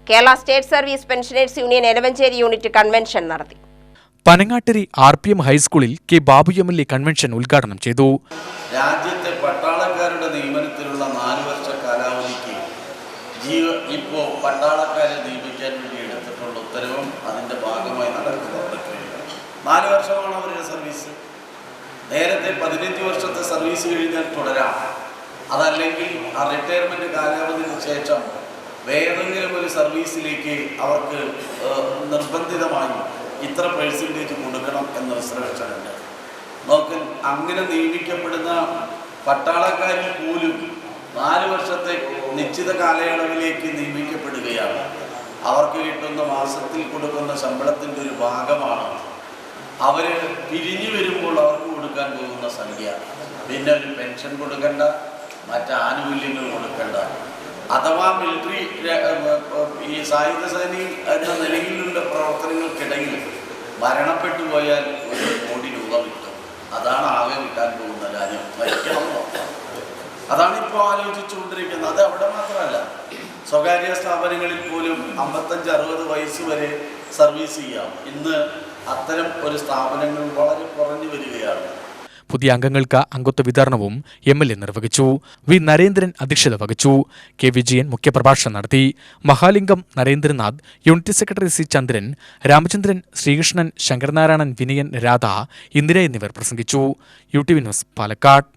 Kerala state service pensioners union Elavanchery unit convention നടത്തി. Panangattiri RPM ഹൈസ്കൂളിൽ K Babu MLA convention ഉദ്ഘാടനം ചെയ്തു. രാജ്യത്തെ പട്ടാളക്കാരുടെ നിയമനത്തിലുള്ള 4 വർഷ കാലാവധിക്ക് ഇപ്പോൾ പട്ടാളക്കാരെ നിയമിക്കാൻ വേണ്ടി എടുത്തിട്ടുള്ള ഉത്തരവും അതിൻ്റെ ഭാഗമായി നടക്കുന്ന പ്രക്രിയയാണ്. 4 വർഷമാണ് അവരുടെ സർവീസ്. നേരത്തെ 15 വർഷത്തെ സർവീസ് കഴിഞ്ഞാൽ തുടരാം. അതല്ലെങ്കിൽ ആ റിട്ടയർമെൻറ്റ് കാലാവധിക്ക് ശേഷം ഏതെങ്കിലും ഒരു സർവീസിലേക്ക് അവർക്ക് നിർബന്ധിതമായി ഇത്ര % കൊടുക്കണം എന്ന റിസർവേഷൻ ഉണ്ട്. നോക്ക്, അങ്ങനെ നിയമിക്കപ്പെടുന്ന പട്ടാളക്കാരിൽ പോലും 4 വർഷത്തെ നിശ്ചിത കാലയളവിലേക്ക് നിയമിക്കപ്പെടുകയാണ്. അവർക്ക് കിട്ടുന്ന മാസത്തിൽ കൊടുക്കുന്ന ശമ്പളത്തിൻ്റെ ഒരു ഭാഗമാണ് അവർ പിരിഞ്ഞു വരുമ്പോൾ അവർക്ക് കൊടുക്കാൻ പോകുന്ന സംഖ്യ. പിന്നെ ഒരു പെൻഷൻ കൊടുക്കേണ്ട, മറ്റ് ആനുകൂല്യങ്ങൾ കൊടുക്കേണ്ട. അഥവാ മിലിറ്ററി ഈ സായുധ സേനയിൽ എന്ന നിലയിലുള്ള പ്രവർത്തനങ്ങൾക്കിടയിൽ മരണപ്പെട്ടു പോയാൽ 1 കോടി രൂപ കിട്ടും. അതാണ് ആകെ കിട്ടാൻ പോകുന്ന കാര്യം. മരിക്കണമെന്നോ? അതാണ് ഇപ്പോൾ ആലോചിച്ചുകൊണ്ടിരിക്കുന്നത്. അത് അവിടെ മാത്രമല്ല, സ്വകാര്യ സ്ഥാപനങ്ങളിൽ പോലും 55-60 വയസ്സ് വരെ സർവീസ് ചെയ്യാം. ഇന്ന് അത്തരം ഒരു സ്ഥാപനങ്ങൾ വളരെ കുറഞ്ഞു വരികയാണ്. പുതിയ അംഗങ്ങൾക്ക് അംഗത്വ വിതരണവും MLA നിർവഹിച്ചു. വി നരേന്ദ്രൻ അധ്യക്ഷത വഹിച്ചു. കെ വിജയൻ മുഖ്യപ്രഭാഷണം നടത്തി. Mahalingam Narendranath, unit secretary C ചന്ദ്രൻ, രാമചന്ദ്രൻ, ശ്രീകൃഷ്ണൻ, ശങ്കരനാരായണൻ, വിനയൻ, രാധ, ഇന്ദിര എന്നിവർ പ്രസംഗിച്ചു. UTV news, Palakkad.